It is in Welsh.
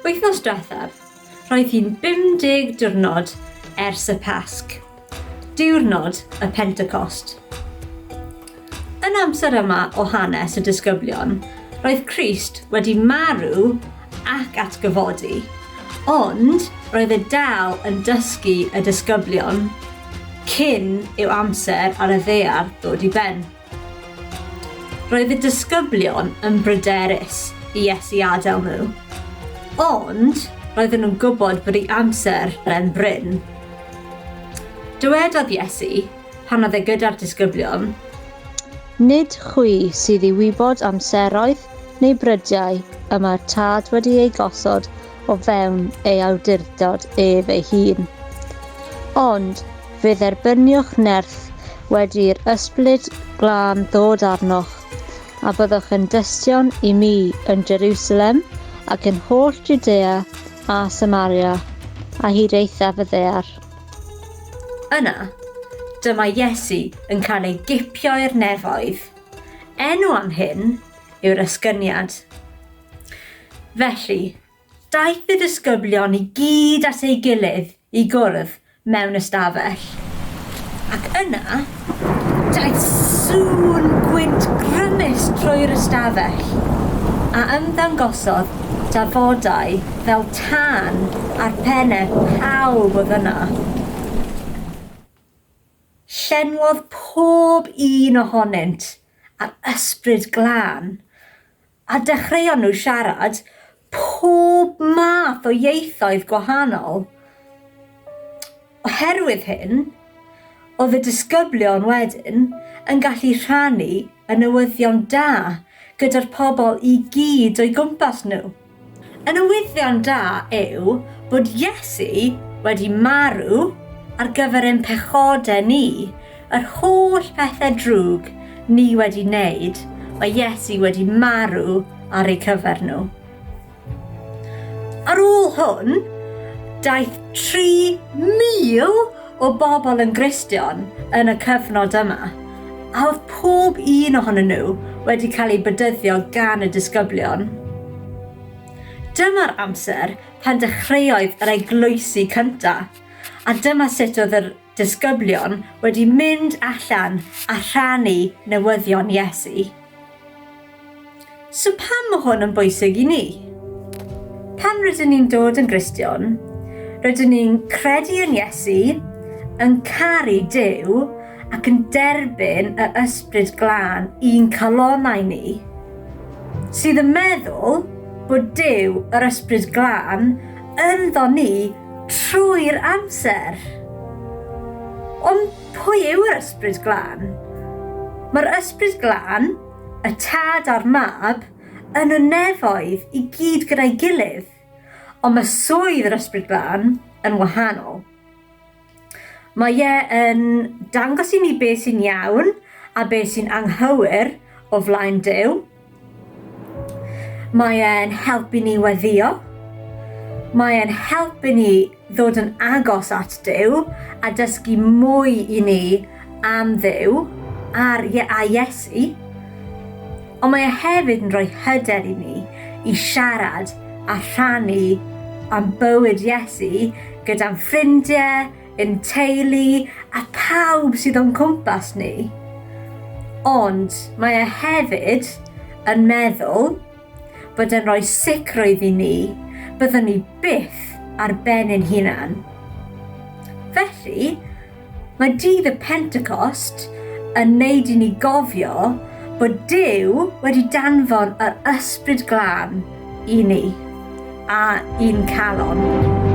Wythnos diwethaf, roedd hi'n 50 diwrnod ers y Pasg, diwrnod y Pentecost. Yn amser yma o hanes y disgyblion, roedd Crist wedi marw ac atgyfodi, ond roedd e dal yn dysgu y disgyblion cyn i'w amser ar y ddaear ddod i ben. Roedd y disgyblion yn bryderus i Iesu adael nhw, ond roedden nhw'n gwybod bod ei amser yn bryn. Dywedodd Iesu pan oedd e gyda'r disgyblion, Nid chwi sydd i wybod amseroedd neu brydiau y mae'r tad wedi ei gosod o fewn ei awdurdod ef ei hun. Ond fe dderbyniwch nerth wedi'r ysbryd glân ddod arnoch, a byddwch yn dystion i mi yn Jerusalem ac yn holl Judea a Samaria, a hyd eithaf y ddaear. Yna, dyma Iesu yn cael ei gipio i'r nefoedd. Enw am hyn yw'r ysgyniad. Felly, daeth y disgyblion i gyd at ei gilydd i gwrdd mewn ystafell. Ac yna, daeth sŵn gwynt grymus trwy'r ystafell, a ymddangosodd dafodau fel tân ar pennau pawb oedd yna. Llenwodd pob un ohonynt ar ysbryd glân, a dechreuon nhw siarad pob math o ieithoedd gwahanol. Oherwydd hyn, oedd y disgyblion wedyn yn gallu rhannu y newyddion da gyda'r pobl i gyd o'i gwmpas nhw. Y newyddion da yw bod Iesu wedi marw ar gyfer ein pechodau ni, yr holl pethau drwg ni wedi wneud, mae Iesu wedi marw ar ei cyfer nhw. Ar ôl hwn, daeth 3,000 o bobl yn Gristion yn y cyfnod yma, a oedd pob un ohonyn nhw wedi cael ei bedyddio gan y disgyblion. Dyma'r amser pan dechreuodd yr eglwysi cyntaf, a dyma sut oedd yr disgyblion wedi mynd allan a rhannu newyddion Iesu. So pam mae hwn yn bwysig i ni? Pan rydyn ni'n dod yn Gristion, rydyn ni'n credu yn Iesu, yn caru Duw ac yn derbyn y ysbryd glân i'n calonnau ni, sydd yn meddwl bod Duw yr ysbryd glân ynddo ni trwy'r amser. Ond pwy yw'r ysbryd glân? Mae'r ysbryd glân, y tad a'r mab, yn y nefoedd i gyd gyda'i gilydd, ond mae swydd yr ysbryd glân yn wahanol. Mae yn dangos i ni beth sy'n iawn a beth sy'n anghywir o flaen Duw. Mae e'n helpu ni weddio. Mae e'n helpu ni ddod yn agos at Duw a dysgu mwy i ni am Dduw a Iesu. Ond mae e hefyd yn rhoi hyder i ni i siarad a rhannu am bywyd Iesu gyda'n ffrindiau, yn teulu a pawb sydd o'n cwmpas ni. Ond mae e hefyd yn meddwl bod e'n rhoi sicrwydd i ni byddwn ni byth ar ben ein hunan. Felly, mae dydd y Pentecost yn neud i ni gofio bod Duw wedi danfon yr ysbryd glân i ni a i'n calon.